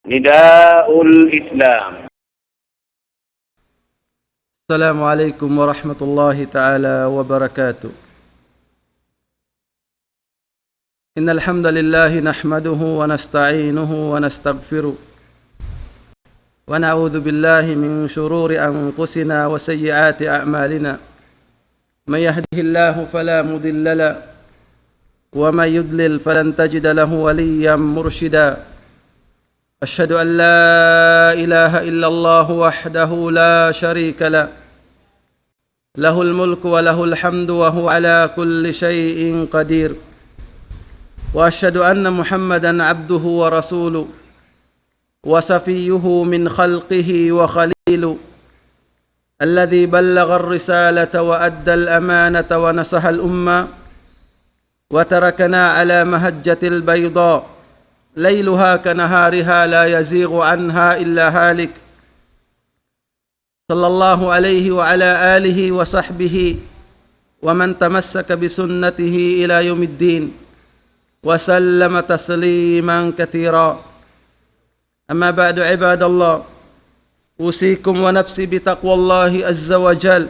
نداء الإسلام. السلام عليكم ورحمة الله تعالى وبركاته. إن الحمد لله نحمده ونستعينه ونستغفره ونعوذ بالله من شرور أنفسنا وسيئات أعمالنا. من يهده الله فلا مضل له ومن يضلل فلن تجد له وليا مرشدا. أشهد أن لا إله إلا الله وحده لا شريك له، له الملك وله الحمد وهو على كل شيء قدير. وأشهد أن محمدا عبده ورسوله وصفيه من خلقه وخليله، الذي بلغ الرسالة وأدى الأمانة ونصح الأمة وتركنا على مهجة البيضاء ليلها كنهارها لا يزيغ عنها إلا هالك. صلى الله عليه وعلى آله وصحبه ومن تمسك بسنته إلى يوم الدين وسلم تسليما كثيرا. أما بعد، عباد الله، أوصيكم ونفسي بتقوى الله عز وجل،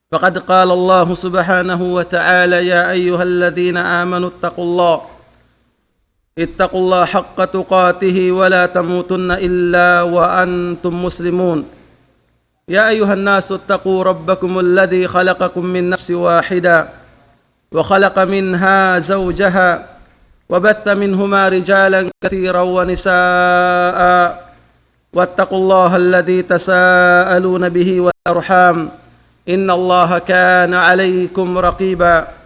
فقد قال الله سبحانه وتعالى: يا أيها الذين آمنوا اتقوا الله حق تقاته ولا تموتن إلا وأنتم مسلمون. يا أيها الناس اتقوا ربكم الذي خلقكم من نفس واحدة وخلق منها زوجها وبث منهما رجالا كثيرا ونساء، واتقوا الله الذي تساءلون به والأرحام إن الله كان عليكم رقيبا.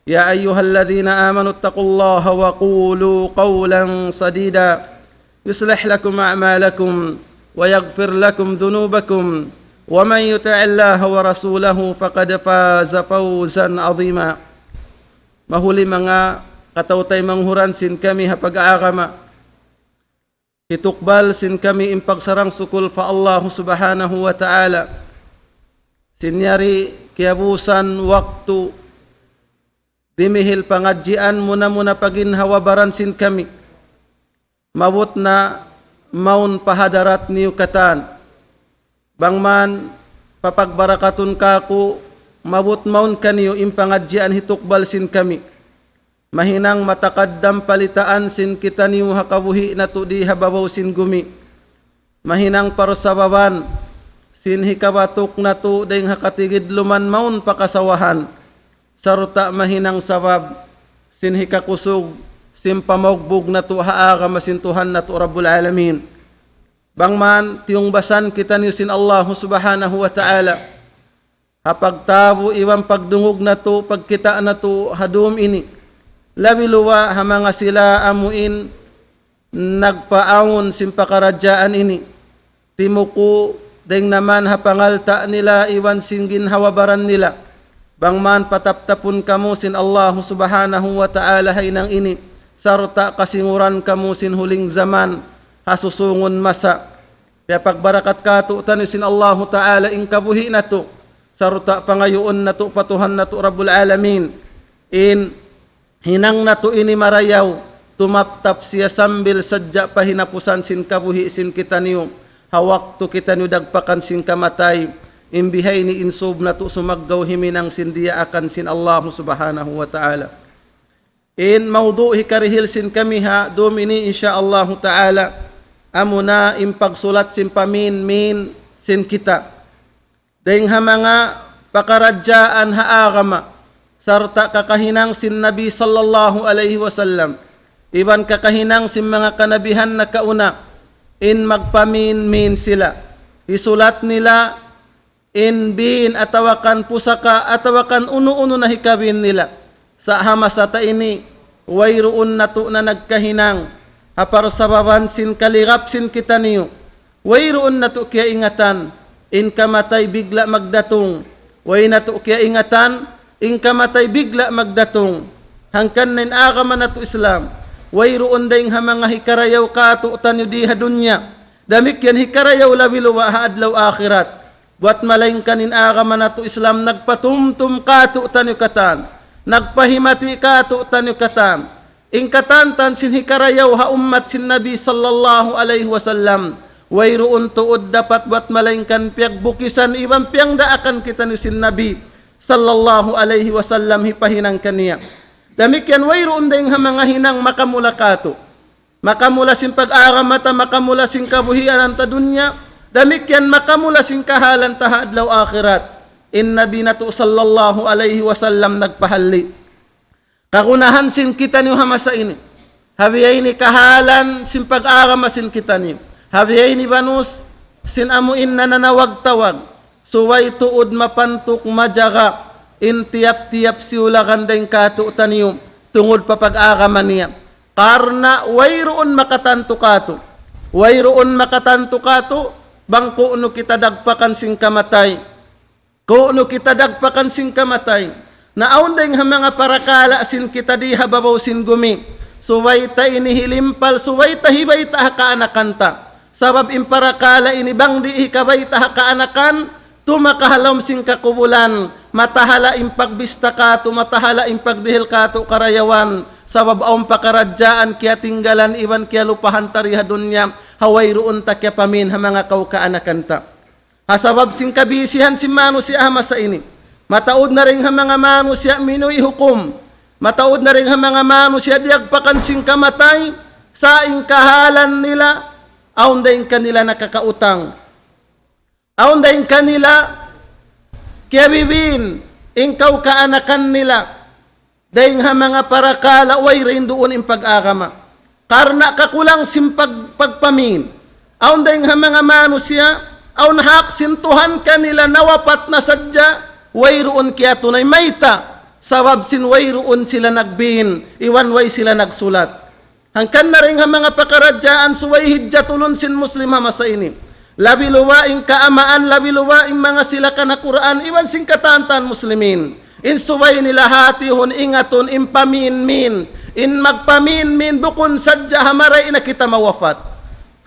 يا أيها الذين آمنوا اتقوا الله وقولوا قولا سديدا يصلح لكم أعمالكم ويغفر لكم ذنوبكم، ومن يطع الله ورسوله فقد فاز فوزا عظيما. Mahuli mga katautay manghuran sin kami hapag-aagama, hitukbal sin kami impagsarang sukul fa Allah subhanahu wa ta'ala, sinyari kiabusan waktu dimihil pangadjian muna paginhawabaran sin kami, mawut na maun pahadarat niyo katan, bangman papagbarakatun kaku, mawut maun kaniyo impangadjian hitukbal sin kami, mahinang matakaddam palitaan sin kita niyo hakabuhi na di hababaw sin gumi, mahinang parusabawan sin hikabatok na to dahing hakatigid luman maun pakasawahan, sarta mahinang sabab sin hikakusog sin pamagbog na to haaga masintuhan na to Rabbul Alamin. Bangman tiyong basan kita niyo sin Allah subhanahu wa ta'ala, hapagtabo iwang pagdungog na to pagkita na to hadum ini, labiluwa hamanga sila amuin nagpaawon sin pakaradyaan ini, timuko deng naman hapangalta nila iwan singgin hawabaran nila, bangman pataptapun kamu sin Allah subhanahu wa ta'ala hainang ini, sarta kasinguran kamu sin huling zaman hasusungon masa, kaya pagbarakat kato tani sin Allah ta'ala ingkabuhi na to, sarta pangayoon na to patuhan na to Rabbul Alamin, in hinang na to ini marayaw, tumaptap siya sambil sadya pahinapusan sin kabuhi sin kita niyo, hawak to kita niyo dagpakan sin kamatay, imbihay ni insub na to sumaggaw himinang sindiya akan sin Allah subhanahu wa ta'ala. In mawdu hikarihil sin kami ha dumini insyaallah ta'ala, amuna impagsulat sin pamin sin kita, dahing mga pakaradyaan haagama, sarta kakahinang sin Nabi sallallahu alaihi wasallam, iban kakahinang sin mga kanabihan na kauna, in magpamin sila, isulat nila inbin atawakan pusaka atawakan uno-uno na hikabin nila, sa hamasata ini wayroon na to na nagkahinang haparsababan sin kalirap sin kita niyo, wayroon na to kaya ingatan, in kamatay bigla magdatong, way na to kaya ingatan, in kamatay bigla magdatong, hangkan nin agama na to Islam, wayroon dayng hamanga hikarayaw kato tanyo di hadunya, damik yan hikarayaw labiluwa haadlaw akhirat, buat malayng kanin agama na to Islam, nagpatumtum kato tanyo katan, nagpahimati kato tanyo katan, ingkatantan sin hikarayaw ha ummat sin Nabi sallallahu alaihi wasallam. Wayroon tuod dapat buat malaingkan piag bukisan ibang piang daakan kita ni sin Nabi sallallahu alaihi wasallam hipahinang kaniya. Damikyan wayroon dayong ha mga hinang makamulakato. Makamula sin pag-aramata, makamula sin kabuhian ta dunya. Damikyan makamula sin kahalan ta hadlaw akhirat. In Nabi nato sallallahu alaihi wasallam nagpahalli. Kagunahan sin kita niyo hamasa ini. Habiyay ni kahalan sin pag-arama sin kita niyo. Habiyay ni banus sin amuin na nanawag-tawag. Suway tuod mapantuk majaga. In tiap-tiap siulakan dayong katuutan niyo. Tungod pa pag-arama niya. Karna wayroon makatanto kato. Wayroon makatanto kato. Bangko no kita dagpakan sin kamatay. Kuno kita dagpakan sin kamatay. Naon dayong mga parakala sin kita di hababaw sin gumi. Suway ta inihilimpal. Suway ta hibay ta kaanakanta. Sabab imparakala inibang di ikabay ta kaanakan. Tumakahalom sin kakubulan. Matahala impagbista kato. Matahala impagdihil kato karayawan. Sabab aong pakaradyaan kaya tinggalan iwan kaya lupahan tariha dunya. Haway roon ta kaya pamin ha mga kaukaanakanta. Hasabab sin kabisihan si mano si ama sa ini. Mataod na rin ha mga mano siya minuy hukom. Mataod na rin ha mga mano siya diagpakan sin kamatay. Sa ingkahalan nila. Aon dahin kanila nakakautang. Aon dahin kanila kaya bibin. Ingkaw kaanakan nila. Dahin ha mga parakala. Way rin doon yung pag-agama. Karna kakulang sin pagpamin. Aon dahin ha mga mano siya. Aun hak sintuhan kanila nawapat na sadya, wayroon kaya tunay mayta. Sabab sin wayroon sila nagbin, iwan way sila nagsulat. Hangkan na rin ang mga pakaradyaan suway hidya tulon sin Muslim hama sa ini. Labi luwaing kaamaan, labi luwaing mga sila ka na Quran, iwan sin katantan Muslimin. In suway nila hatihon ingaton, impamin-min. In magpamin-min, bukon sadya hamaray na kita mawafat.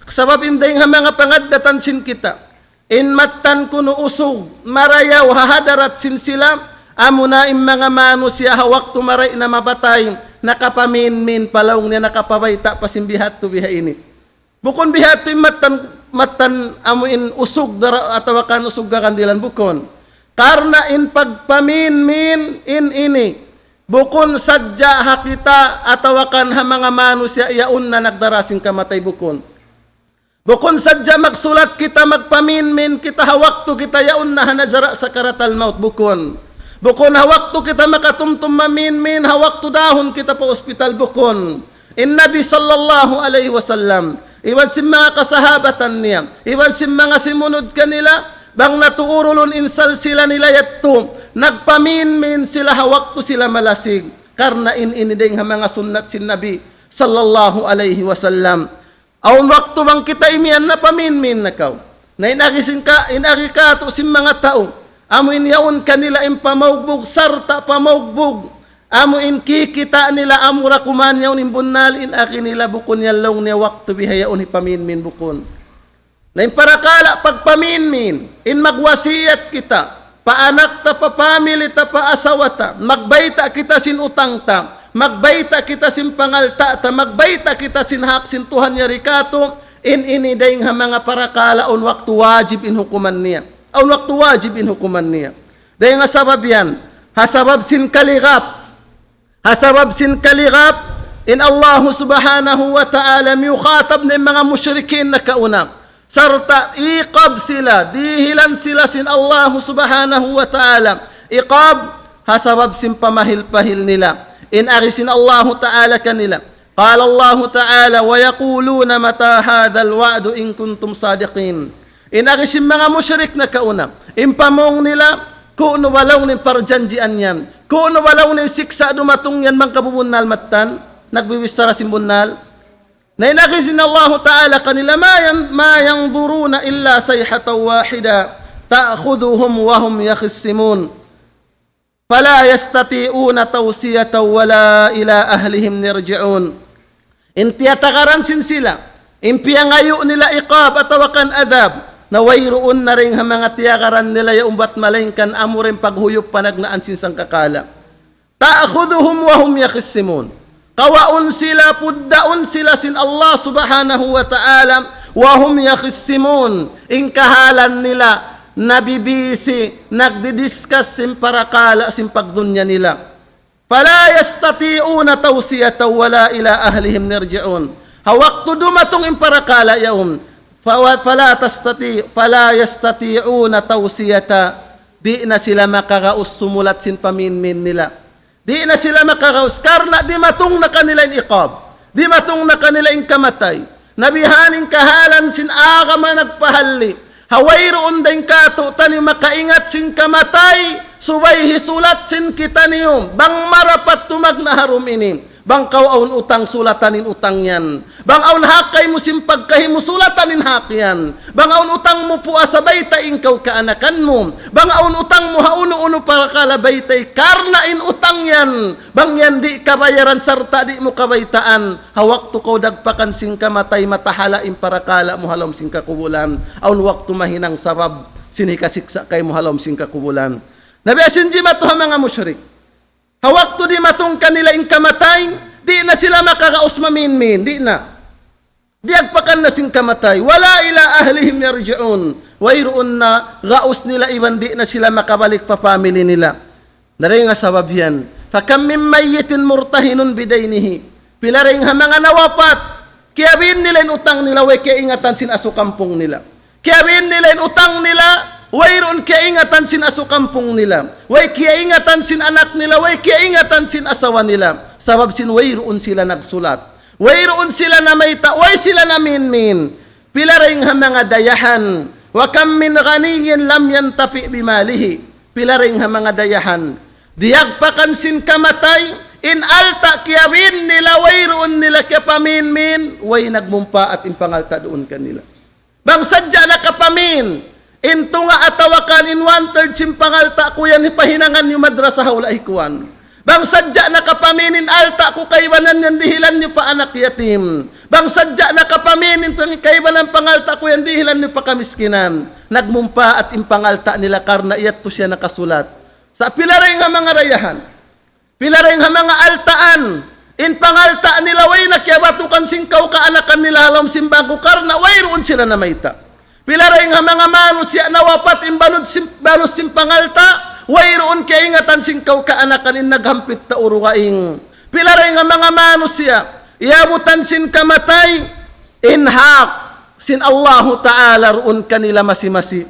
Sabab imday nga mga pangaddatan sin kita. In matan kuno usog, marayaw hahadarat sin sila, amo na im mga manusya hawak tumaray na mabatay, nakapamin-min palawng niya nakapabayta pasimbihat to biha ini. Bukon bihat to matan amo in usog dara atawakan usog kandilan bukon. Karna in pagpamin-min in ini, bukon sadya hakita atawakan ha mga manusya yaun na nagdarasing kamatay bukon. Bukon sadya magsulat kita, magpamin-min kita, hawak to kita yaon na hanazara sa karatal maut bukon. Bukon hawak to kita makatumtum mamin-min, hawak to dahon kita pa ospital bukon. In Nabi sallallahu alaihi wasallam, iwan sim mga kasahabatan niya, iwan sim mga simunod kanila, bang natuurulon insal sila nila yatto, nagpamin-min sila, hawak to sila malasig. Karna inideng ha mga sunnat sin Nabi sallallahu alaihi wasallam. Aun waktu bang kita imian na pamin-min na kaw. Na inagisin ka, inagikato sim mga tao. Amo inyaon kanila impamaugbog, sarta pamaugbog. Amo in kikita nila, amura kumanyaw nimbunal, inaki nila bukon yalong niya waktu bihayaon ipamin-min bukon. Na imparakala pagpamin-min, in magwasiyat kita, paanak ta, papamili ta, paasawata, magbayta kita sin utang ta, magbayta kita sin pangalta ta, magbayta kita sin hak sin Tuhan niya rikato, in inidaing ha mga parakala on waktu wajib in hukuman niya. On waktu wajib in hukuman niya. Dahil nga sabab yan, hasabab sin kaligap, hasabab sin kaligap, in Allah subhanahu wa ta'ala miyukhatab na mga musyrikin na kauna. Sarta iqab sila, dihilan sila sin Allah subhanahu wa ta'ala. Iqab, hasabab sin pamahil-pahil nila. In arisin Allah Ta'ala kanila. Qala Allah Ta'ala, wa yaquluna mata hadhal wa'du in kuntum sadiqin. In arisin mga musyrik na kauna. Impamong nila, kuno walaw ni parjanjian yan. Kuno walaw ni siksa dumatong yan mang kabubunal matan. Nagbiwisara simbunal. Na inarisin Allah Ta'ala kanila, ma yanzuruna illa sayhatan wahida. Ta'khuduhum wa hum yakhisimun. Fala yastati'una tawsiyatan wala ila ahlihim nirji'un. Intiyatakaran sin sila. Impiyangayo nila iqab at tawakan adab. Na wayroon na rin mga tiyakaran nila yung umbat malingkan amurin paghuyop panagnaan sin sang kakala. Ta'khuduhum wa hum yakhisimun. kawaon sila, puddaon sila sin Allah subhanahu wa ta'ala, wa hum yakhisimun, ingkahalan nila, nabibisi, nagdidiscuss sin parakala, sin pagdunya nila. Fala yastati'una tawsiyata wala ila ahlihim nirji'un. Hawaktu dumatong imparakala yaum, fala yastati'una tawsiyata, di na sila makaraus sumulat sin paminmin nila. Di na sila makaraus, karna di matong na kanila iqab, di matong na kanila kamatay. Nabihaning kahalan sin agama nagpahalli, hawayroon din kato tani makaingat sin kamatay, subay hisulat sin kita niyong, bang marapat tumag na harum ini. Bang kawaon utang sulatanin utang yan. Bang aun hakay mo simpagkahi mo sulatanin hakyan. Bang aun utang mo po asabay ta ingkaw kaanakan mo. Bang aun utang mo hauno-uno para kalabay tay karnain utang yan. Bang yan di kabayaran sarta di mo kabaytaan. Hawak to ko dagpakan sing kamatay matahalain para kala mo halom sing kakubulan. Aun waktu mahinang sarab sinikasiksa kay mo halom sing kakubulan. Nabi asin jima to mga musyrik. Hawak to di matong kanila ing kamatay, di na sila makakaus maminmin, di na. Di agpakan na sing kamatay, wala ila ahlihim yarji'un. Wayroon na gaus nila iwan di na sila makabalik pa family nila. Naray nga sabab yan. Fakam min mayyitin murtahinun bidaynihi. Pilaring ha mga nawafat, kiyabin nila in utang nila, way kaya ingatan sin aso kampong nila. Kiyabin nila in utang nila, wayroon kaya ingatan sin aso kampong nila. Way kaya ingatan sin anak nila. Way kaya ingatan sin asawa nila. Sabab sin wayroon sila nagsulat. Wayroon sila na mayta. Way sila na minmin. Pilaring ha mga dayahan. Wa kam min ghaniyin lam yantafi bimalihi. Pilaring ha mga dayahan. Diagpakan sin kamatay. In alta kiyawin nila. Wayroon nila kaya paminmin. Way nagmumpa at impangalta doon kanila. Bang sadya na kapamin. Into nga atawakan in 1/3 simpangalta ko yan ipahinangan yung madrasa hawla ikuan. Bang sadya nakapaminin alta ko kaywanan yan dihilan nyo pa anak yatim. Bang sadya nakapaminin kaywanan pangalta ko yan dihilan nyo pa kamiskinan. Nagmumpa at impangalta nila karna iyat to siya nakasulat. Sa pilaray nga mga rayahan, pilaray nga mga altaan, in pangalta nila way nakyabatukan singkaw kaanakan nila halam simbago karna way roon sila na mayta. Pilaray nga mga manusya nawapat imbalod simpangalta, wayroon kaya ingatan singkaw kaanakan in naghampit ta uruwaing. Pilaray nga mga manusya, iabutan sin kamatay, inhak sin Allahu Ta'ala roon kanila masimasi.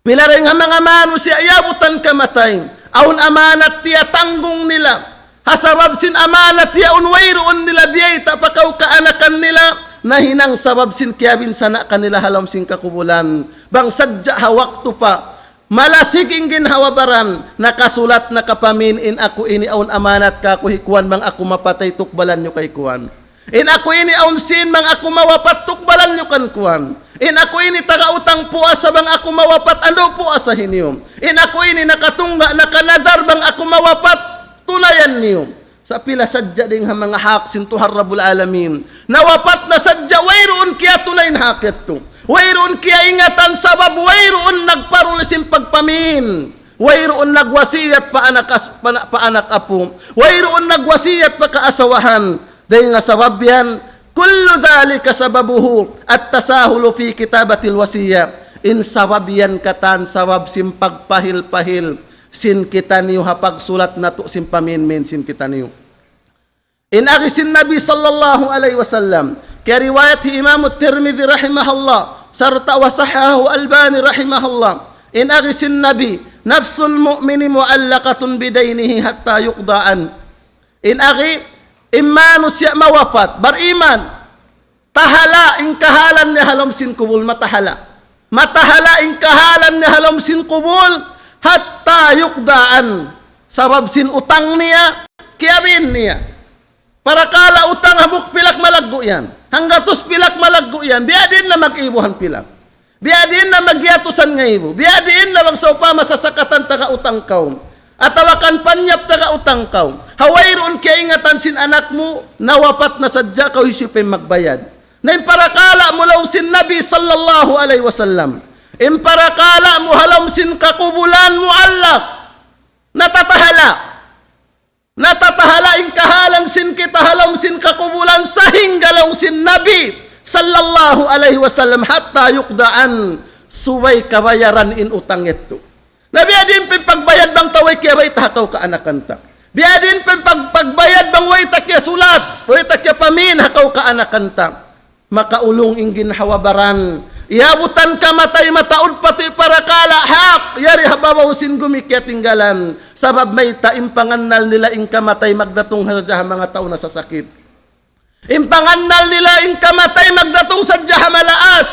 Pilaray nga mga manusya, iabutan kamatay, aun amanat tiya tanggong nila, hasabab sin amanat tiya unwayroon nila biyay tapakaw kaanakan nila, na hinang sabab sin kiyabin sana kanila halam sin kakubulan. Bang sadya hawak to pa, malasig ingin hawabaran, nakasulat na kapamin in ako ini aun amanat ka kuhikuan mang ako mapatay tukbalan nyo kay kuan. In ako ini aun sin mang ako mawapat tukbalan nyo kan kuan. In ako ini tagautang puasa bang ako mawapat ando puasa hinyo. In ako ini nakatunga nakanadar bang ako mawapat tunayan niyo. Sa pila sadya ding ha mga haksin tuhar Rabbul Alamin. Nawapat na sadya, wayroon kaya tunayin hakit to. Wayroon kaya ingatan sabab, wayroon nagparulisin pagpamin. Wayroon nagwasiyat paanak apo. Wayroon nagwasiyat pa kaasawahan. Dahil nga sabab yan, kullu dhalika sababuhu at tasahulu fi kitabatil wasiya. In sabab yan katan, sabab simpagpahil-pahil. Sin kita niyo hapag sulat na to simpamin sin kita niyo. In agisin Nabi sallallahu alaihi wasallam kaya riwayat Imam Tirmidhi rahimahullah sarta wa sahahu Albani rahimahullah. In agisin Nabi nafsul mu'mini mu'allaqatun bidaynihi hatta yuqda'an. In agi imanu siya mawafat bariman tahala in kahalan ni halom sin kubul matahala. Matahala in kahalan ni halom sin kubul hatta yukdaan sabab sin utang niya kiyabin niya para kala utang habuk pilak malaggo yan hanggatos pilak malaggo yan biadin na mag-ibuhan pilak biadin na magyatusan nga ibo biadin na magsaupa masasakatan taga utang kaum atawakan panyap taga utang kaum hawayroon kaya ingatan sin anak mo nawapat na sadya kaw hisipin magbayad na para kala mulaw sin Nabi sallallahu alaihi wasallam imparakala mo halam sin kakubulan mo Allah natatahala Natatahalaing kahalan sin kita halom sin kakubulan sahing galong sin Nabi sallallahu alaihi wasallam hatta yukdaan suway kabayaran in utang ito. Nabi adin pagbayad bang taway kaya way takaw ka anakanta. Biadin pagbayad bang way takya sulat, way takya pamin hakaw ka anakanta. Makaulong ingin hawabaran. Iabutan ka matay mataod pati para kala hak. Yari hababaw sin gumikya tinggalan. Sabab may taimpanganal nila ing kamatay magdatong sa mga tao na sasakit. Impanganal nila ing kamatay magdatong sa malaas.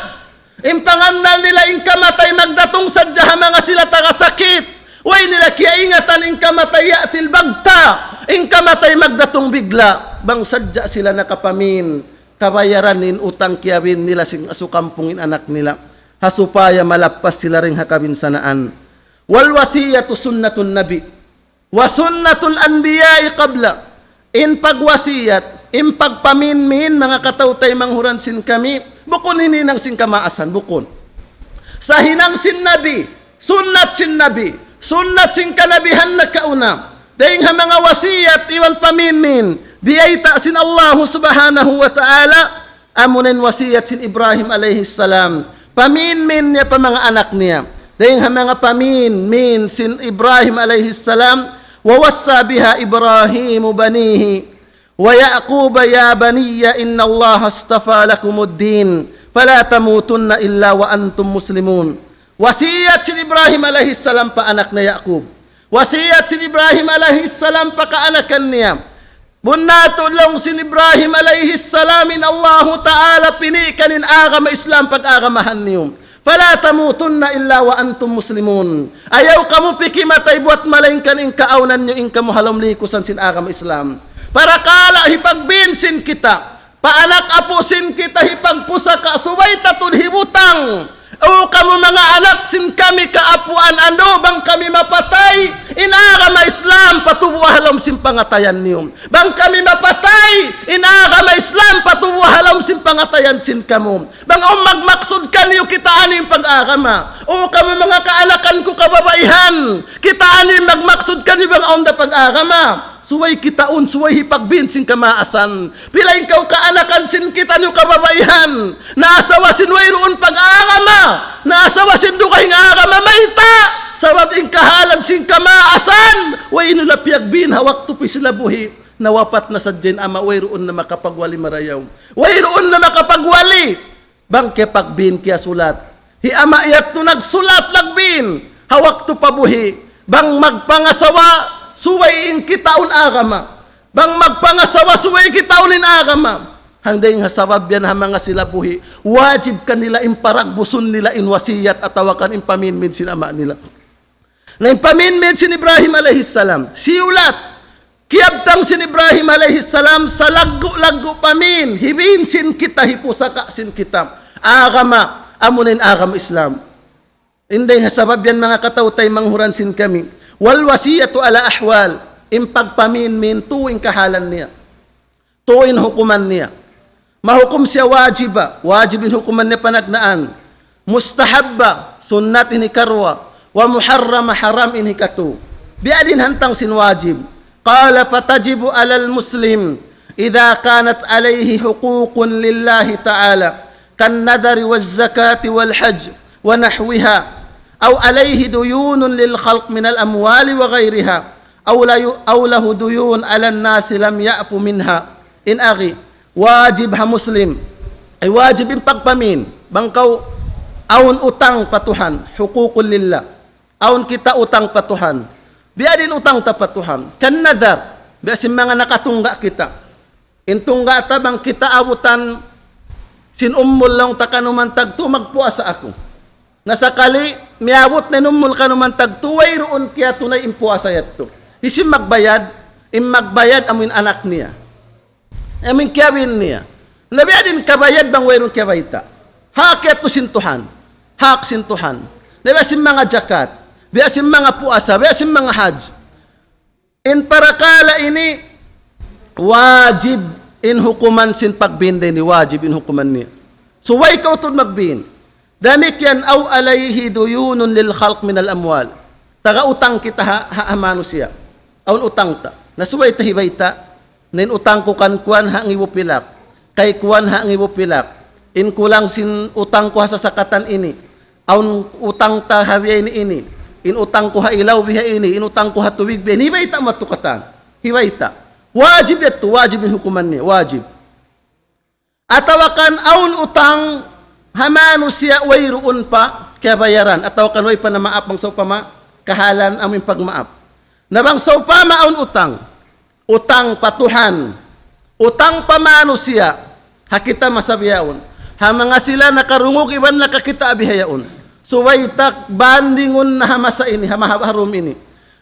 Impanganal nila ing kamatay magdatong sa mga sila tagasakit. Way nila kaya ingatan ing kamatay atil bagta. Ing kamatay magdatong bigla. Bang sadya sila nakapamin. Kabayaranin utang kiyawin nila sing asukampungin anak nila. Hasupaya malapas sila ring hakabin sanaan. Wal wasiyatu sunnatun nabi. Wa sunnatul anbiya'i qabla. In pagwasiyat, in pagpaminmin mga katautay manghuran sin kami, bukon hininang sin kamaasan, bukon. Sa hinang sin nabi, sunnat sin kanabihan na kauna. Dahing ha mga wasiyat, iwan paminmin, biyayta sin Allah subhanahu wa ta'ala, amunin wasiyat sin Ibrahim alayhis salam. Paminmin niya pa mga anak niya. Dahing ha mga paminmin sin Ibrahim alayhis salam, ووصى بها إبراهيم بنيه ويعقوب يا بني إن الله اصطفى لكم الدين فلا تموتن إلا وأنتم مسلمون. Wasiyat si Ibrahim alaihi salam pa anak na Yaqub. Wasiyat si Ibrahim alaihi salam pa kaanakan niya. Bunato lang si Ibrahim alaihi salam in Allah Ta'ala pinikanin agama Islam pag-agamahan niyo. Fala tamutunna illa wa antum muslimun. Ayaw kamu pikimatay buat malaingkan ing kaaunan nyo ing kamu halomlikusan sin agama Islam. Para kala hipagbinsin kita, paanak apusin kita hipagpusaka subay tatud hibutang. O kamu mga anak sin kami kaapuan ano bang kami mapatay in agama Islam patubuh halom sin pangatayan niyo. Bang kami mapatay in agama Islam patubuh halom sin pangatayan sin kamu. Bang magmaksud kaniyo kita aning pag-agama. O kamu mga kaalakan ko kababaihan, kita aning magmaksud kaniyo bang onda pag-agama. Suway kitaon, suway hipagbin sin kamaasan. Pila ikaw kaanakan sin kita niyo kababaihan. Naasawa sin wayroon pag-agama. Naasawa sin dukay nga agama mayta. Sabab ing kahalan sin kamaasan. Way nulapiagbin hawak tupi sila buhi. Nawapat na sadyan ama wayroon na makapagwali marayaw. Wayroon na makapagwali. Bang kaya pagbin kaya sulat. Hi ama iyat to nagsulat lagbin. Hawak to pabuhi. Bang magpangasawa. Suway in kitaon agama. Bang magpangasawa suway kitaon in agama. Hangday nga sabab yan ha mga sila buhi. Wajib kanila imparagbuson nila in wasiyat at tawakan impaminmin sin ama nila. Na impaminmin sin Ibrahim alayhis salam. Siulat. Kiabtang sin Ibrahim alayhis salam sa lagu pamin. Hibin sin kita, hipusaka sin kita. Agama. Amunin agama Islam. Inday nga sabab yan mga katautay manghuran sin kami. Wal wasiyatu ala ahwal, impagpaminmin tuwing kahalan niya, tuwing hukuman niya. Mahukum siya wajiba, wajibin hukuman niya panagnaan. Mustahabba, sunnat inikarwa, wa muharrama haram inikatu. Biadin hantang sinwajib. Qala fatajibu alal muslim, idha kanat alayhi hukukun lillahi ta'ala, kan nadari wal zakati wal hajj, wa nahwiha. أو عليه ديون للخلق من الأموال وغيرها أو له ديون على الناس لم يعف منها إن أغي واجبها مسلم أي واجب pagpamin bangkaw aun utang patuhan hukukul lillah aun kita utang patuhan biadin utang tapatuhan kan nadar biasin mga nakatungga kita intungga ta bang kita abutan sin ummul lang takanuman tagtu magpuasa ako nasakali miabot na numul ka naman tagtuway roon kaya tunay impuasa yato. Isim magbayad amin anak niya. Amin kiyawin niya. Nabiya din kabayad bang wayroon kiyabayta. Hak yato sintuhan. Hak sintuhan. Nabiya sim mga jakat. Biya sim mga puasa. Biya sim mga hajj. In parakala ini wajib in hukuman sin pagbinday ni wajib in hukuman niya. So way ka utod magbin. Damik yan, aw alayhi duyunun lil khalq min al amwal. Taga utang kita haamano siya. Aun utang ta. Nasuway tahibayta. Nin utang ko kan kuan ha ngiwo pilak. Kay kuan ha ngiwo pilak. In kulang sin utang ko ha sa sakatan ini. Aun utang ta hawiay ini. In utang ko ha ilaw biha ini. In utang ko ha tuwig biha. Hibayta matukatan. Hibayta. Wajib yato. Wajib yung hukuman niya. Wajib. Atawakan aun utang hamano siya wayroon pa kaya bayaran. Atawakan way pa na maap ang saupama kahalan aming pagmaap. Nabang saupama aun utang. Utang patuhan. Utang pamano siya. Hakita masabiyaon. Ha mga sila nakarungog iban nakakita abihayaon. Suwaytak bandingon na hamasa ini. Hamaharum ini.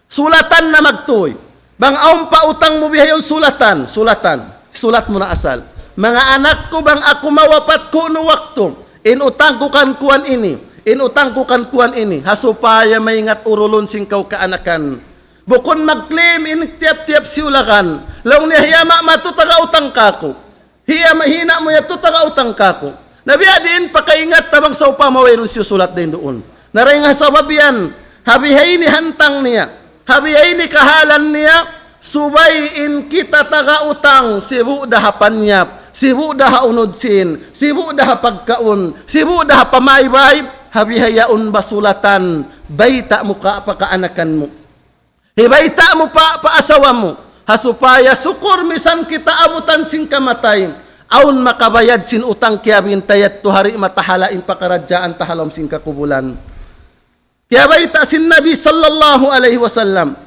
Sulatan na magtuoy. Bang aun pa utang mo bihayon sulatan. Sulatan. Sulat mo na asal. Mga anak ko bang ako mawapat ko no wakto. Inutang ko kan kuan ini. Inutang ko kan kuan ini. Hasupaya may ngat urulon singkaw kaanakan. Bukon mag-claim in tiap-tiap siulakan. Laong niya hiyama matutaga utang kako. Hina mo ya tutaga utang kako. Nabiya din pakaingat tabang sa upa mawayron siya sulat din doon. Naray nga sabab yan. Habihay ni hantang niya. Habihay ni kahalan niya. Subay in kita taga utang. Sibu daha panyap. Sibu daha unodsin. Sibu daha pagkaon. Sibu daha pamaybay. Habihayaon basulatan. Bayta mo ka pakaanakan mo. Hibayta mo pa paasawa mo. Hasupaya sukur misan kita abutan sing kamatay. Aun makabayad sin utang kiabin tayat tuhari matahalain pakaradyaan tahalom sing kakubulan. Kaya bayta sin Nabi sallallahu alaihi wasallam.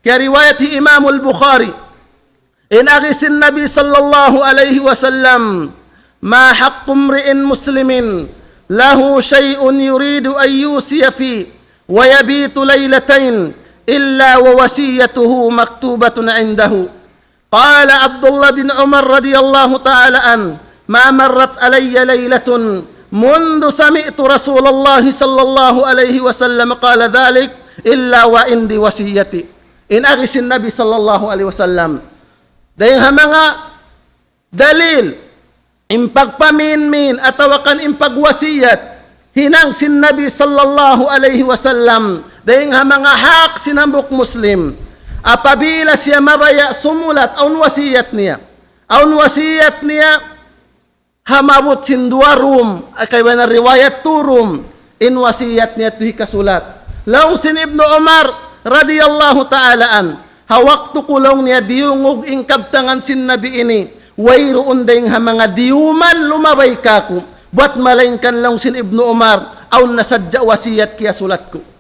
Kaya riwayat hi Imam al-Bukhari. Inagisin Nabi sallallahu alaihi wasallam. Ma haqqum ri'in muslimin. Lahu shay'un yuridu an yusiya fi. Wa yabitu laylatain. إلا ووصيته مكتوبة عنده قال عبد الله بن عمر رضي الله تعالى عنه ما مرت علي ليلة منذ سمعت رسول الله صلى الله عليه وسلم قال ذلك إلا وعندي وصيتي إن أغس النبي صلى الله عليه وسلم دayang mga dalil impagpaminmin atawakan impagwasiyat hinang sin Nabi sallallahu alaihi wasallam dahing mga hak sinambok Muslim apabila siya mabaya sumulat aun wasiyat niya hamabot sin dua rum kay wana riwayat turum in wasiyat niya tuhi kasulat laong sin Ibnu Umar radiyallahu ta'ala an hawaktu kulong niya diungog ingkabtangan sin Nabi ini wayroon dahing mga diuman lumabay kako buat malaingkan lang sin Ibnu Umar aun nasadya wasiyat kaya sulat ko.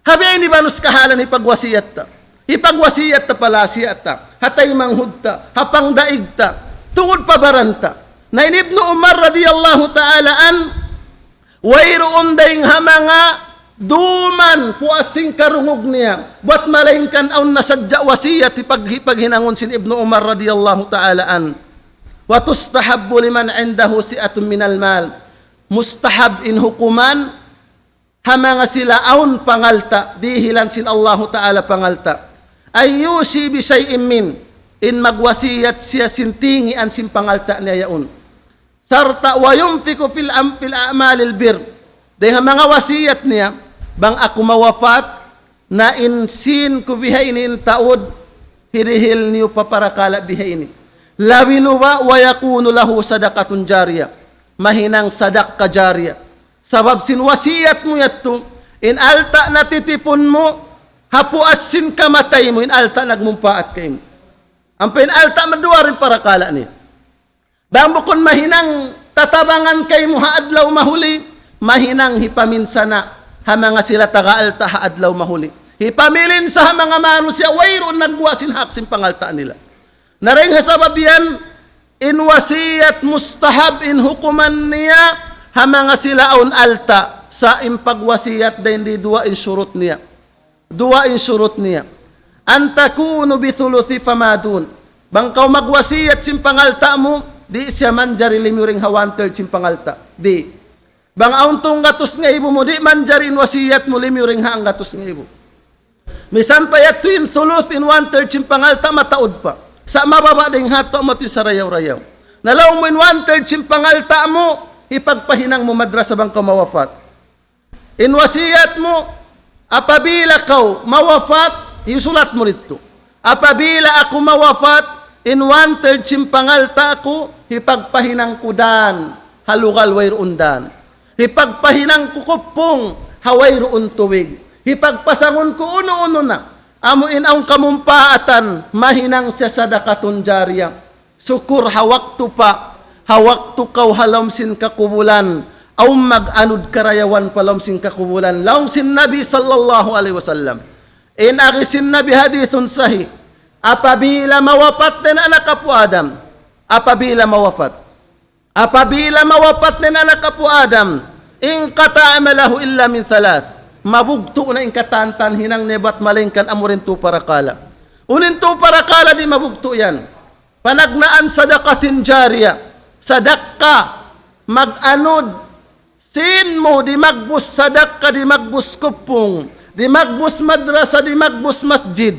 Habi ni banus kahalan ipagwasiyat ta. Ipagwasiyat ta palasiyat ta. Hatay manghud ta. Hapang daig ta. Tungod pabaranta. Na Ibnu Umar radiyallahu ta'ala an wayroon dahing mga duman puasing karungog niya. Buat malaingkan aun nasadya wasiyat ipaghinangon sin Ibnu Umar radiyallahu ta'ala an. Wa tustahabbu liman indahu si'atun minal mal. Mustahab in hukuman hamanga sila aun pangalta dihilan sin Allahu Ta'ala pangalta ayyusi bisay'in min in magwasiyat siya sintingi an sin pangalta niya yaun sarta wa yumpiku fil a'malil bir dahil mga wasiyat niya bang ako mawafat na in sin ko bihaini in taod hirihil niyo paparakala bihaini lawiluwa wa yakunu lahu sadaqatun jariyah mahinang sadak ka jariyah sabab sin wasiyat mo yato, in alta natitipon mo, hapuasin kamatay mo, in alta nagmumpaat kayo mo. Ang pinalta madua rin para kala niya. Damo kon mahinang tatabangan kayo mo haadlaw mahuli, mahinang hipaminsana, hamanga sila taga-alta haadlaw mahuli. Hipamilin sa mga mano siya, wayroon nagwasin haksin pangalta nila. Naring hasabab yan, in wasiyat mustahab in hukuman niya, hamanga sila aun alta sa impagwasiyat din di dua insurut niya. Dua insurut niya. Antakunu bithuluthi famadun. Bangkaw magwasiyat sim pangalta mo, di siya manjari limuring hawanter sim pangalta. Di. Bang auntong gatos nga ibo mo, di manjarin wasiyat mo limuring haang gatos nga ibo. Misan pa yat twin thuluth in one-third sim pangalta mataod pa. Sa mababa ding hato mo ti sa rayaw-rayaw. Nalaw mo in one-third sim pangalta mo, ipagpahinang mo madrasa bang ka mawafat. In wasiyat mo, apabila kaw mawafat, isulat mo rito. Apabila ako mawafat, in 1/3 simpangalta ako, hipagpahinang kudan, halugal wayroondan. Hipagpahinang kukupong, hawayroon tuwig. Hipagpasangon ko uno-uno na, amuin ang kamumpaatan, mahinang siya sadakatun jariya. Sukur hawaktu pa, hawaktu kaw halamsin kakubulan, aw mag-anod karayawan palamsin kakubulan. Laumsin Nabi sallallahu alaihi wasallam. In akisin Nabi hadithun sahih, apabila mawafat din anak kapu Adam, apabila mawafat din anak kapu Adam, in kata amalahu illa min thalath, mabugto na in katantan hinang nebat malingkan amurin tu parakala. Unin tu parakala di mabugto yan. Panagnaan sadakatin jariya, sadaka, mag-anod, sin mo di magbus sadaka, di magbus kupong, di magbus madrasa, di magbus masjid.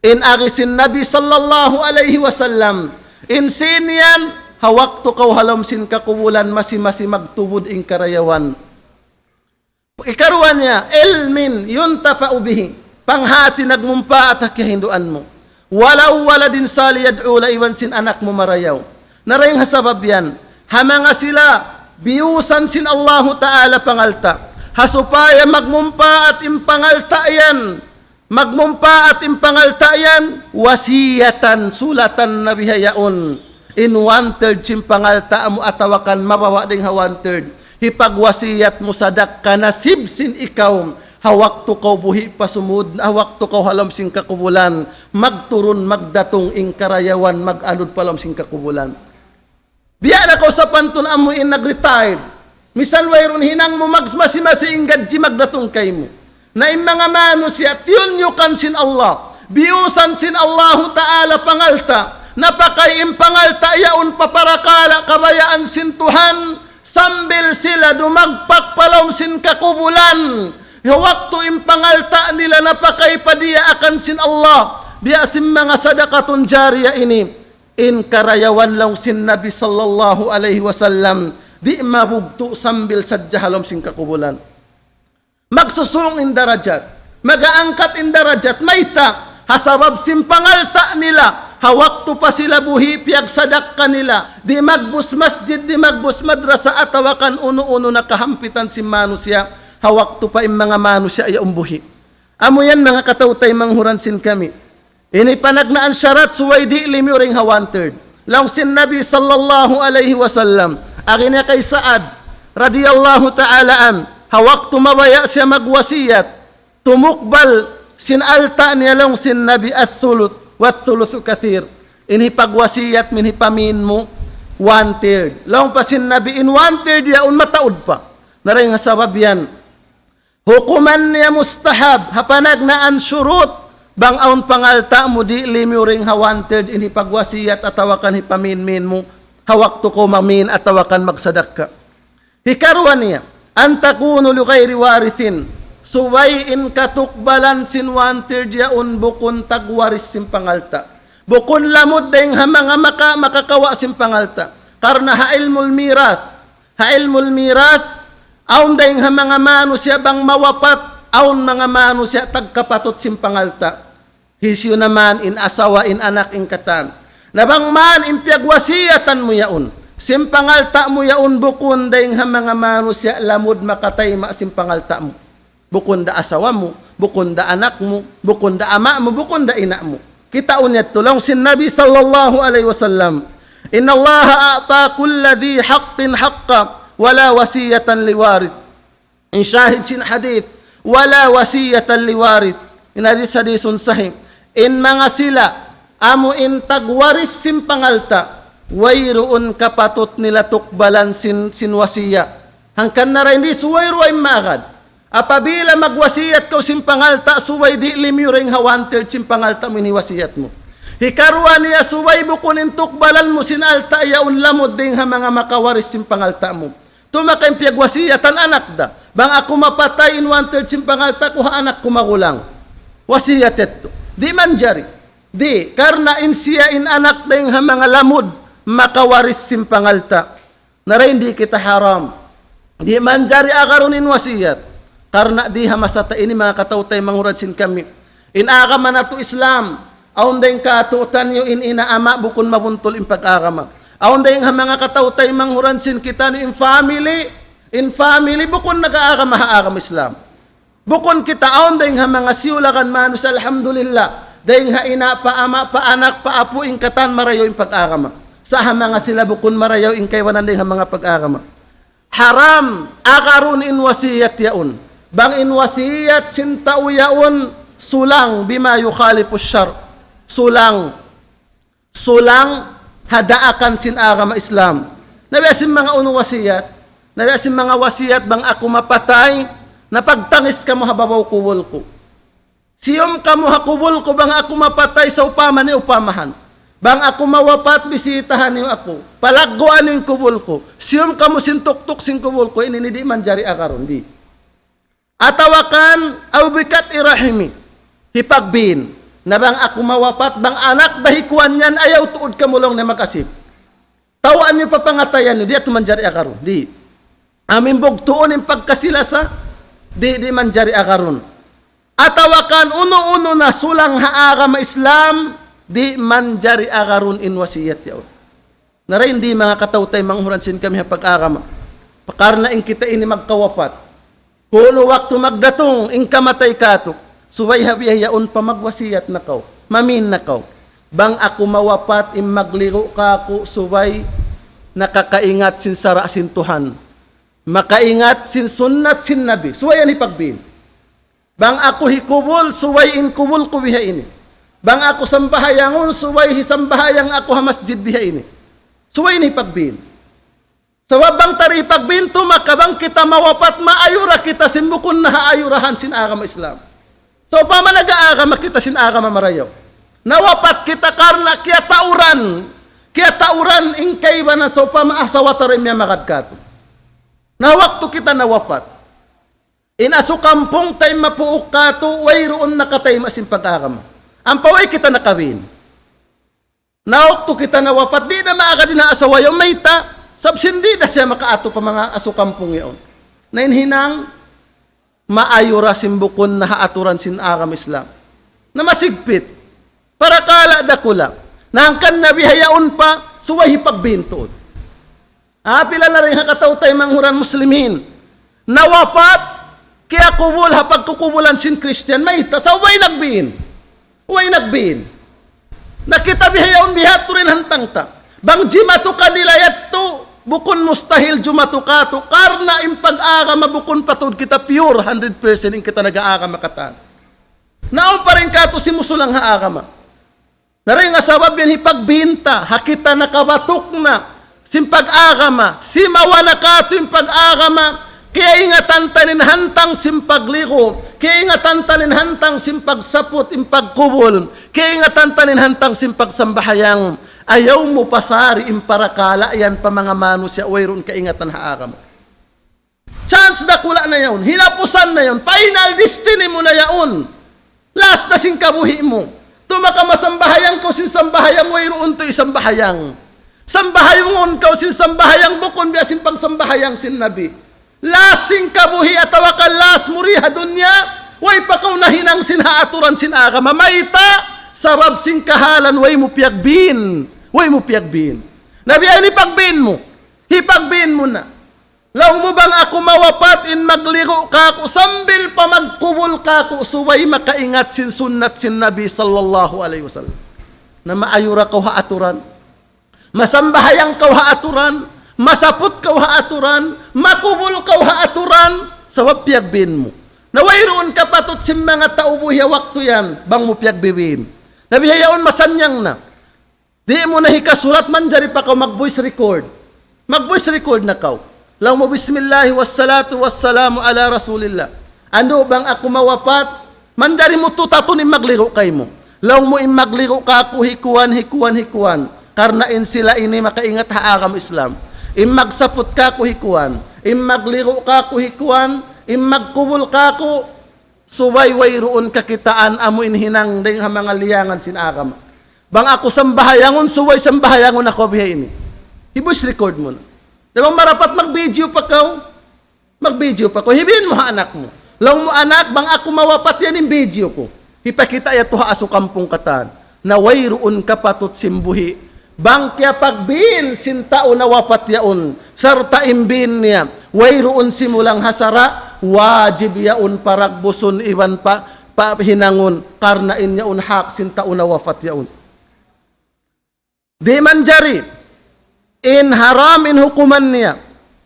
In agisin Nabi sallallahu alaihi wasallam, in sin yan, hawak to kaw halamsin kakubulan, masi-masi magtubod in karayawan. Ikaruan niya, ilmin yuntafa'u bihi, panghati nagmumpa at hakihinduan mo. Walaw waladin sali yad'ula iwan sin anak mo marayaw. Narayang hasabab yan, hamanga sila, biyusan sin Allahu Ta'ala pangalta, hasupaya magmumpa at impangalta yan, wasiyatan sulatan na bihayaon, in 1/3 simpangalta mo atawakan mabawa ding ha 1/3, hipagwasiyat mo sadak ka nasibsin ikaw, hawak to kaw buhi pasumud, hawak to kaw halamsing kakubulan, magturun magdatong ing karayawan, mag-anod palamsing kakubulan. Biya na ko sa pantun amo in nag-retired, misan wayron hinang mo magsmasi-masi ingad si magdatong kay mo. Na yung mga mano siya, tiyunyukan sin Allah, biyusan sin Allahu Ta'ala pangalta, napakay impangalta yaon paparakala kabayaan sin Tuhan, sambil sila dumagpakpalaw sin kakubulan, waktu impangalta nila napakay padiya akan sin Allah, biya sin mga sadakatun jariya ini, in karayawan lang sin Nabi sallallahu alaihi wasallam, di mabugto sambil sadyahalom sin kakubulan. Magsusung in darajat, magaangkat in darajat, maita, hasabab simpangalta nila, hawakto pa sila buhi, piyag sadak kanila, di magbus masjid, di magbus madrasa, atawakan uno-uno nakahampitan si manusya, hawakto pa yung mga manusya ay umbuhi. Amo yan mga katawtay manghuran sin kami. Ini panagnaan syarat suway di limiuring ha 1/3. Lang sin Nabi sallallahu alaihi wasallam, akin kay Saad, radiyallahu ta'alaan, hawak tumabaya siya magwasiyat, tumukbal sinalta niya lang sin Nabi at thuluth, wat thuluthu kathir. Ini pagwasiyat minhipamin mo 1/3. Lang pa sin Nabi in 1/3 yaon mataod pa. Naray nga sabab yan. Hukuman niya mustahab, hapanagnaan syurut, bang aun pangalta mo di limiuring ha 1/3 ini pagwasiyat atawakan hipamin mo, hawak to ko mamin atawakan magsadak ka. Hikarwan niya, antakunu li ghairi warithin, suway in katukbalan sin 1/3 yaon bukun tagwaris sin pangalta. Bukun lamod dayng ha mga makakawa sin pangalta. Karna ha ilmul mirath, aun dayng ha mga manusya bang mawapat, aun mga manusya tagkapatot sin pangalta. Hisyo naman in asawa in anak in katan. Nabang man in piyagwasiyatan mo yaon, simpangalta mo yaon bukun dayng ha mga manusya lamod makatay ma simpangalta mo. Bukun da asawa mo, bukun da anak mo, bukun da ama mo, bukun da ina mo. Kita unyat tulong sin Nabi sallallahu alaihi wasallam, inna Allah a'ta kulla di haqqin haqqa, wala wasiyatan liwarith. In syahid sin hadith, wala wasiyatan liwarith. In hadithun sahih, in mga sila, amo in tagwaris simpangalta, wayroon kapatot nila tukbalan sin wasiya. Hangkan na rin di suwayro ay magad. Apabila magwasiyat ko simpangalta, suway di limiuring ha 1/3 simpangalta mo iniwasiyat mo. Hikarwa niya suway bukunin tukbalan mo sinalta yaon lamod ding ha mga makawaris simpangalta mo. Tumakay piyagwasiyatan anak da. Bang ako mapatay in 1/3 simpangalta ko ha anak ko magulang. Wasiyat ito. Di man jari. Di. Karna in siya in anak ding ha mga lamod makawaris simpangalta. Naray hindi kita haram. Di man jari akarunin wasiyat. Karna di ha masata ini mga katawtay mangurad sin kami. In aga man ato Islam. Aon dayong katutan nyo in inaama bukon mabuntol in pag-agama. Aon dayong mga katawtay manghuransin kita ni in family bukon nag-aagama haagam Islam. Bukon kita aon dayong mga siulakan manus alhamdulillah. Dayong ina pa ama pa anak pa apo in katan marayo in pag-agama. Sa mga sila bukon marayo in kaywanan dayong mga pag-agama. Haram akarun in wasiyat yaun. Bang in wasiyat sintau yaun sulang bima yukhalipus syar. Sulang hadaakan sin agama Islam. Nabiasin mga wasiyat, nabiasin mga wasiyat bang ako mapatay, napagtangis ka mo hababaw kuwol ko. Siyom ka mo hakuwol ko bang ako mapatay sa upama ni upamahan. Bang ako mawapat, bisitahan niyo ako. Palagguan yung kuwol ko. Siyom ka mo sintuktok sin kuwol ko, ininidi man jari akaron, di. Atawakan, awbikat irahimi, hipagbin. Na bang ako mawapat, bang anak dahikuan yan, ayaw tuod ka mulong na makasip. Tawaan niyo papangatayan niyo, di at manjari akaron. Di. Amin bugtuon yung pagkasilasa, di manjari akaron. Atawakan, uno-uno na sulang haagama Islam, di manjari akaron in wasiyat yaw. Narayin di mga katawtay, manghuransin kami pag-agama. Pakarna in kita ini magkawafat. Kuno waktu magdatong, in kamatay katok. Suway habiyayaon pa magwasiyat na kaw. Mamin na kaw. Bang ako mawapat, magliro ka ako, suway nakakaingat sin sara sin Tuhan. Makaingat sin sunnat sin nabi. Suway yan ipagbin. Bang ako hikubol, suway in kubol ko biha ini. Bang ako sambahayangon, suway hisambahayang ako ha masjid biha ini. Suway ni pagbin. Sa wabang tari pagbin, tumakabang kita mawapat, maayura kita simbukon na haayurahan sin agama Islam. So, pama nag-aagama kita sin agama marayaw. Nawapat kita karna kaya tauran ingkay ba na so pama asawatarin niya makadkato. Na waktu kita nawafat. Inaso kampong tay mapuuk kato, wayroon nakatay masin pag-agama. Ang paway kita nakawin. Na waktu kita nawafat, di na maaga din na asawayaw, mayta, sabsindi na siya makaato pa mga aso kampong yaon. Nainhinang, maayura simbukon na haaturan sin agam Islam. Na masigpit. Para kala dakula. Na ang kan nabihayaon pa, suway pagbintuod. Pila na rin hakatawtay manghuran muslimin. Nawafat, kaya kubul hapagkukubulan sin Christian, may tasaway nagbin. Uway nagbin. Nakita bihayaon bihat rin hantang ta. Bang jimatu kanilayat to, bukon mustahil jumatukato, karna impag-agama bukon patud kita pure, 100% in kita nag-aagama katan. Naon pa rin kato si musulang haagama. Naring asawab yan hipagbinta, hakita nakabatok na, simpag-agama, simawa na kato impag-agama, kaya ingatan tanin hantang simpagligo, kaya ingatan tanin hantang simpagsapot, impagkubol, kaya ingatan tanin hantang simpagsambahayang, ayaw mo pasari imparakala yan pa mga manusya wayron kaingatan haagam. Chance na kula na yaon, hinapusan na yaon, final destiny mo na yaon. Last na sing kabuhi mo. Tumakamasambahayang ko sin sambahayang wayroon to isambahayang. Sambahayang ko sin sambahayang bukon biasin pagsambahayang sin nabi. Last sing kabuhi atawa ka last muriha dunya, way pa kaw nahinang sin haaturan sin agama. Maita, sabab sing kahalan way mo piyagbin. Huwag mo piyagbin. Nabiyan ipagbin mo. Hipagbin mo na. Law mo bang ako mawapat in magliro ka ako, sambil pa magkubol ka ako, suway makaingat sin sunnat sin Nabi sallallahu alaihi wasallam. Na maayura kaw haaturan. Masambahayang kaw haaturan. Masapot kaw haaturan. Makubol kaw haaturan. Sawab piyagbin mo. Nawayroon ka patot sin mga taubuhiya waktu yan, bang mo piyagbibin. Nabihayaon masanyang na. Di mo na hikasulat man jari pa kaw mag-voice record. Mag-voice record na kaw. Law mo bismillahi wassalatu wassalamu ala rasulillah. Ano bang ako mawapat? Man jari mo tutatunin magligo kay mo. Law mo magligo ka ako hikuan. Karna in sila ini makaingat haagam Islam. Magsapot ka ako hikuan. Magligo ka ako hikuan. Magkubol ka ako. Suwayway roon kakitaan amo inhinang ding mga liyangan sinagam. Bang ako sambahayangon, suway sambahayangon ako bihay ini. I-voice record mo na. Diba marapat mag-video pa kaw? Mag-video pa ko. Hibihin mo ha anak mo. Lang mo anak, bang ako mawapat yan yung video ko. Ipakita ya to ha aso kampong katan. na wayroon kapatut simbuhi. Bangkya pagbin sin tao na wapat yaon, sarta imbin niya, wayroon simulang hasara, wajib yaon paragbuson iwan pa hinangon, karnain yaon hak sin tao na wapat yaon. Di man jari, in haram in hukuman niya,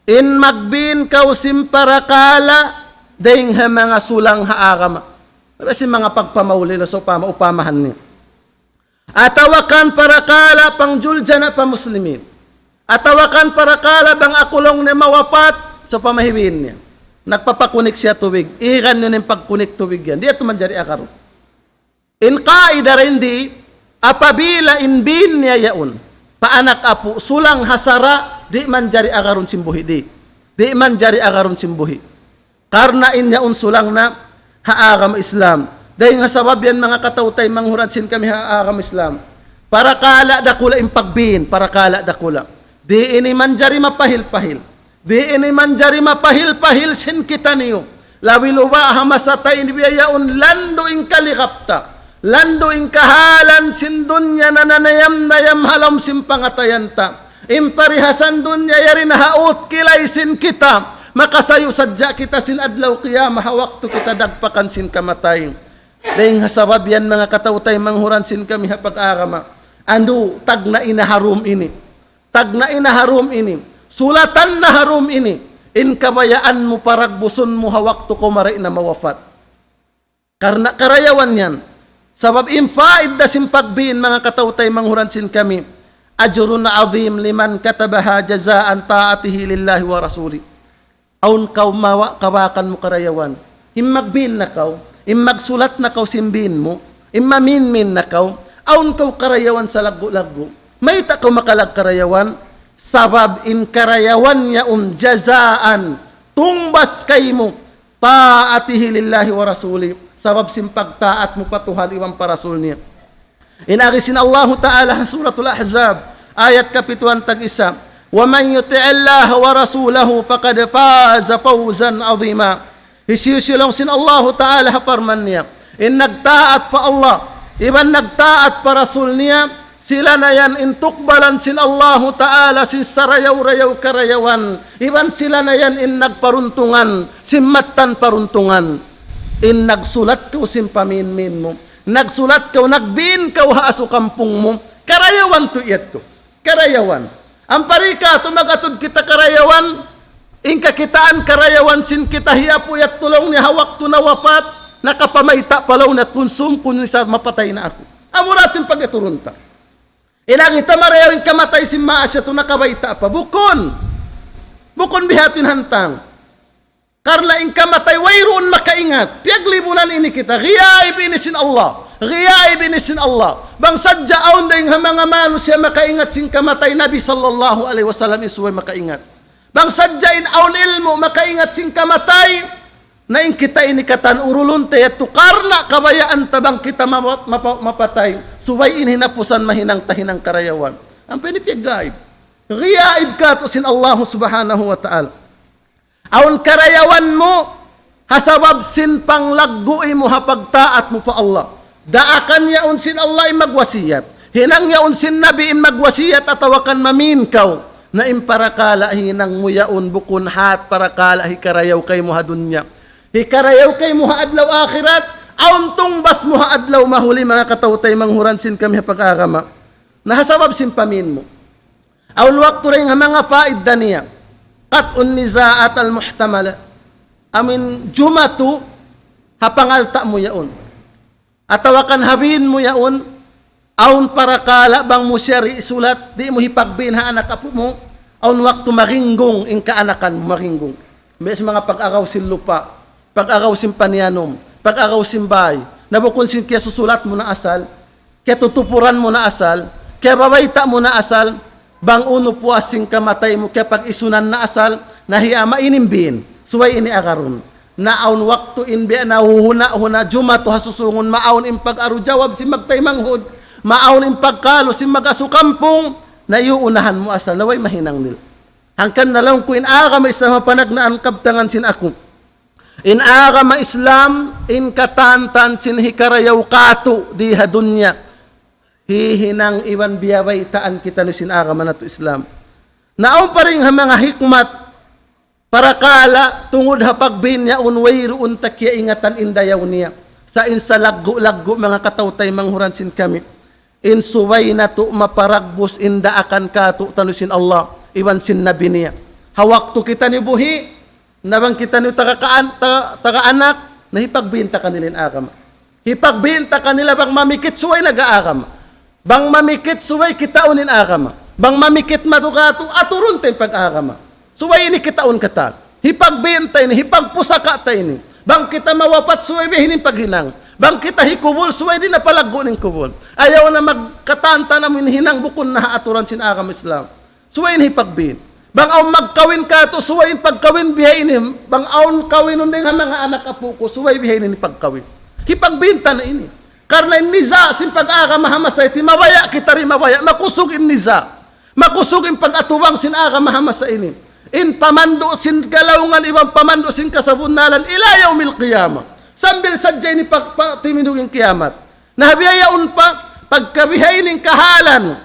in magbin kausim parakala, dahing mga sulang haagama. Kasi mga pagpamaulila so upamahan niya. Atawakan parakala pang julja na pa muslimin. Atawakan parakala bang akulong na mawapat so pamahiwin niya. Nagpapakunik siya tubig. Ikan yun yung pagkunik tubig yan. Di ito man jari akaro. In kaida rin di, apabila in bin niya yaon. Paanak apo, sulang hasara, di man jari akaron simbuhi di. Di man jari akaron simbuhi. Karna in yaon sulang na haagam Islam. Dahil nga sabab yan mga katautay, manghuradsin kami haagam Islam. Para kala dakula impagbin, para kala dakula. Di ini manjari mapahil-pahil. Di ini manjari mapahil-pahil sin kita niyo. Lawiluwa hamasatay inibiyayaon lando ing kalikapta. Lando ing kahalan sin dunya na nanayam-nayam halam sin pangatayanta. Imparihasan dunya yarin haut kilay sin kita. Makasayo sadya kita sin adlaw qiyamah waktu kita dagpakan sin kamatay. Dahil hasabab yan mga katautay manghuran sin kami hapag-agama. Ando tag na inaharum ini. Tag na inaharum ini. Sulatan na harum ini. In kabayaan mo paragbuson mo hawakto ko maray na mawafat. Karna karayawan yan. Sabab infaid da simpagbin mga katautay manghuran sin kami. Ajrun azim liman katabaha jazaan taatihi lillahi wa rasuli. Aun kaw kawakan mo karayawan. Himmagbin na kaw. Magsulat na kaw simbin mo. Maminmin na kaw. Aun kaw karayawan sa lago-lago. May ta kaw makalag karayawan. Sabab in karayawan niya jazaan. Tumbas kay mo. Taatihi lillahi wa rasuli. Sabab simpagtaat mo patuhal iwang parasul niya. Inagisin Allah Ta'ala suratul Ahzab. Ayat kapituan tag-isa. وَمَنْ يُطِعِ اللَّهَ وَرَسُولَهُ فَقَدْ فَازَ فَوْزًا عَظِيمًا. Isiusilong sin Allah Ta'ala haparman niya. In nagtaat pa Allah, iban nagtaat pa Rasul niya, sila na yan in tukbalan sin Allah Ta'ala sin sarayaw-rayaw karayawan. Iban sila na yan in nagparuntungan, simmatan paruntungan. In nagsulat ko sin paminmin mo. Nagsulat ko, nagbin ka haaso kampung mo. Karayawan to ito. Karayawan. Ang parika, tumagatod kita karayawan, ingka kitaan karayawan sin kita hiyapo yat tulong ni hawak to na wafat, nakapamayta palaw na konsum kung isa mapatay na ako. Amuratin pag iturunta. Inangita marayawin kamatay sin maasya to nakabayta pa. Bukon bihatin hantang. Karla in kamatay, wayroon makaingat. Piaglibunan ini kita. Riyaib inisin Allah. Riyaib inisin Allah. Bang sadya aun dahing mga manusia makaingat sin kamatay. Nabi sallallahu alaihi wasallam isuway makaingat. Bang sadya in aun ilmu makaingat sin kamatay. Na in kita ini katan urulun teto. Karla kabayaan tabang kita mapatay. Suway in hinapusan mahinang tahinang karayawan. Ang pinipiagaib. Riyaib ka to sin Allah subhanahu wa ta'ala. Aun karayawan mo, hasabab sin panglaggu'i mo hapagtaat mo pa Allah. Daakan yaon sin Allah magwasiyat. Hinang yaon sin Nabi magwasiyat atawakan maminkaw. Na imparakala hinang mo yaon bukun hat parakala hikarayaw kay mo hadunya. Hikarayaw kay mo haadlaw akhirat. Aun tungbas mo haadlaw mahuli mga katautay manghuran sin kami hapag-agama. Nahasabab sin pamin mo. Aun waktu rin mga faid daniya. Qat'un nizaat al-muhtamala. Amin jumatu hapangalta mo yaon. Atawakan habin mo yaon. Aun parakala bang mo syari isulat. Di mo hipagbin ha anak apo mo. Aun waktu maringgong in kaanakan mo maringgong. May mga pag-agaw sin lupa. Pag-agaw sin panyanom. Pag-agaw sin bay. Nabukon sin kaya susulat mo na asal. Kaya tutupuran mo na asal. Kaya babayta mo na asal. Bang uno puasing kamatay mo kaya pag isunan na asal, nahiya mainimbin, suway ini agarun. Naon waktu inbi na huhuna jumato hasusungon, maon impag aru jawab si magtay manghod, maon impag kalo si magasu kampung, na iuunahan mo asal, naway mahinang nil. Hangkan na lang ko inaga may isang panagnaan kabtangan sin ako. Inaga ma Islam, in katantan sin hikarayaw kato di hadunya. hihinang iwan biyaway taan kita no sinagama na to Islam. Naon pa rin mga hikmat para kala tungod hapagbiin niya unwayro untakya ingatan indayaw niya. Sa insa laggo mga katawtay manghuransin kami. Insuway na to maparagbos inda akan kato tanusin Allah. Iwan sin nabi niya. Hawak to kita ni buhi. Nabang kita ni taga-anak. Nahipagbinta kanilin agama. Hipagbinta kanila bang mamikit suway nag-aagama. Bang mamikit suway kitaunin agama. Bang mamikit madugato aturun tayo pag-agama. Suway ini kitaun kata. Hipagbinta ini, hipagpusaka tayo ini. Bang kita mawapat suway bihinin paghinang. Bang kita hikubol suway din na palaggo ng kubol. Ayaw na magkatanta namin hinang bukon na aturan sin agama Islam. Suway ini hipagbin. Bang aw magkawin ka to suway pagkawin bihainin. Bang aw kawin nun din mga anak apo ko suway bihainin pagkawin. Hipagbinta na ini. Karena niza sin pag-agama hamasay ti mawaya kita rin mawaya. Makusog in niza. Makusog in pag-atuwang sin agama hamasay ini. In pamando sin kalaungan ibang pamando sin kasabunalan ilayaw mil qiyamah. Sambil sadyay ni pagpatimindugin kiamat. Nahabiyayaon pa pagkabihay ning kahalan.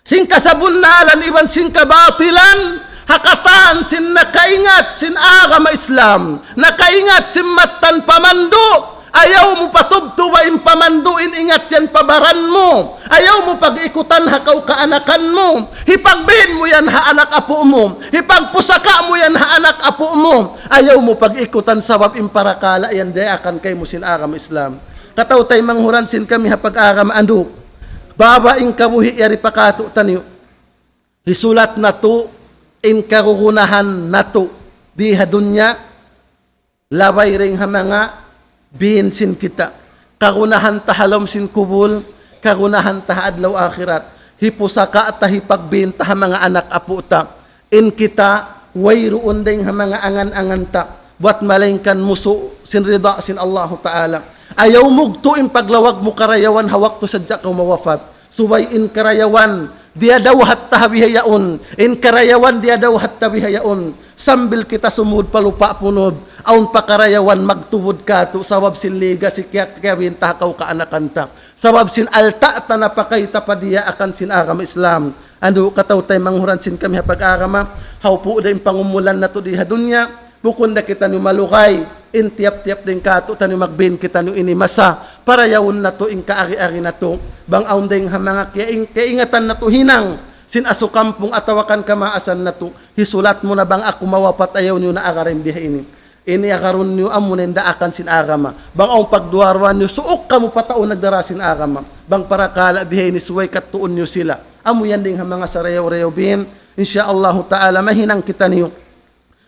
Sin kasabunalan iban sin kabatilan. Hakatan sin nakaingat sin agama Islam. Nakaingat sin matan pamando. Ayaw mo patubtubain pamanduin, ingat yan pabaran mo. Ayaw mo pag-ikutan hakaw kaanakan mo. Hipagbihin mo yan ha anak apo mo. Hipagpusaka mo yan ha anak apo mo. Ayaw mo pag-ikutan sabab imparakala yan di akan kay mo sinagam Islam. Kataw tay manghuransin kami ha pag-agam ando. Babaing kabuhi yari pakato tanyo. Hisulat na to in karuhunahan na to. Di hadunya labay ring ha mga binsin kita. Karunahan tahalom sin kubul, karunahan tahadlaw akhirat. Hipusaka at tahipagbin taha mga anak aputa. In kita, wayroon din ha mga angan-angan ta. Buat malingkan muso sin rida sin Allah Ta'ala. Ayaw mugtuin paglawag mo karayawan hawak to sadya ka mawafat. Suway in karayawan, dia daw hatta habihayaon. In karayawan, dia daw hatta bihayaon. Sambil kita sumud palupa punod. Aun pakarayawan magtubod ka to. Sawab sin liga si kiyawin takaw ka anakanta. Sawab sin alta ta napakayta pa dia akan sin agama Islam. Ando kataw tay manghuransin kami hapag-agama. Haupo din pangumulan na to diha dunya. Bukod na kita ni malukay, in tiap-tiap din kato, tani magbin kita ni inimasa, para yawon na to, in kaari-ari na to, bang aun din ha mga kaingatan na to hinang, sin asukampong atawakan kamaasan na to, hisulat mo na bang ako mawapat ayaw niyo na agarin biha ini. Ini akaron niyo amunin daakan sin agama. Bang aun pagduarwan niyo, suok ka mo pataon nagdara sin agama. Bang para kala biha ini, suway katuon niyo sila. Amo yan din ha mga sarayaw-rayaw bin, insyaallah ta'ala, mahinang kita niyo.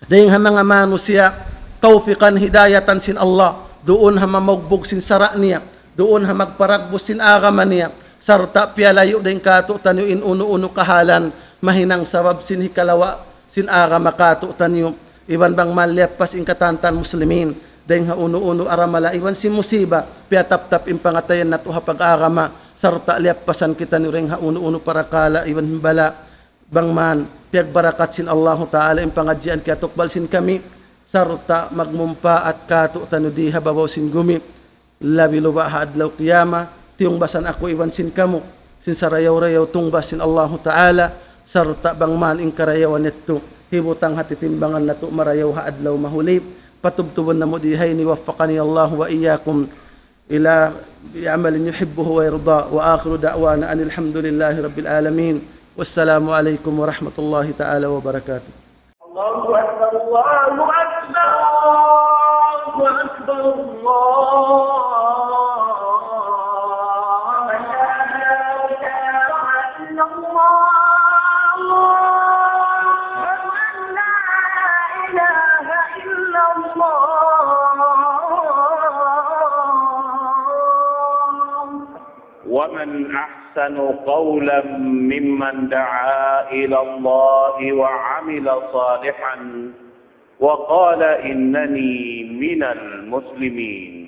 Dahil ha mga manusia, tawfiqan hidayatan sin Allah, doon ha mamagbog sin sara niya, doon ha magparagbos sin agama niya, sarta pialayo din kato tanyo in uno-uno kahalan, mahinang sabab sin hikalawa, sin agama kato tanyo, iwan bang malyapas in katantan muslimin, dahil ha uno-uno aramala, iwan sin musiba, piatap-tap in pangatayan na to ha pag-agama, sarta liapasan kita nyo rin ha uno-uno para kala, iwan bala, bang man, piagbarakat sin Allah Ta'ala in pangadjian kaya tukbal sin kami sarta magmumpa at kato tanudi hababaw sin gumi labi luba haadlaw qiyama tiyong basan ako iwan sin kamo sin sarayaw-rayaw tungbas sin Allah Ta'ala sarta bang man in karayawan nito hibutang hatitimbangan na to marayaw haadlaw mahuli patubtuban na mo dihay ni waffaqani Allah wa iyyakum ila bi'amalin yuhibbuhu wa yarda wa akhiru da'wana anil hamdulillahi rabbil alamin. والسلام عليكم ورحمة الله تعالى وبركاته. الله أكبر الله أكبر الله أكبر الله لا إله إلا الله لا إله إلا الله ومن أحسن قولا ممن دعا إلى الله وعمل صالحا وقال إنني من المسلمين.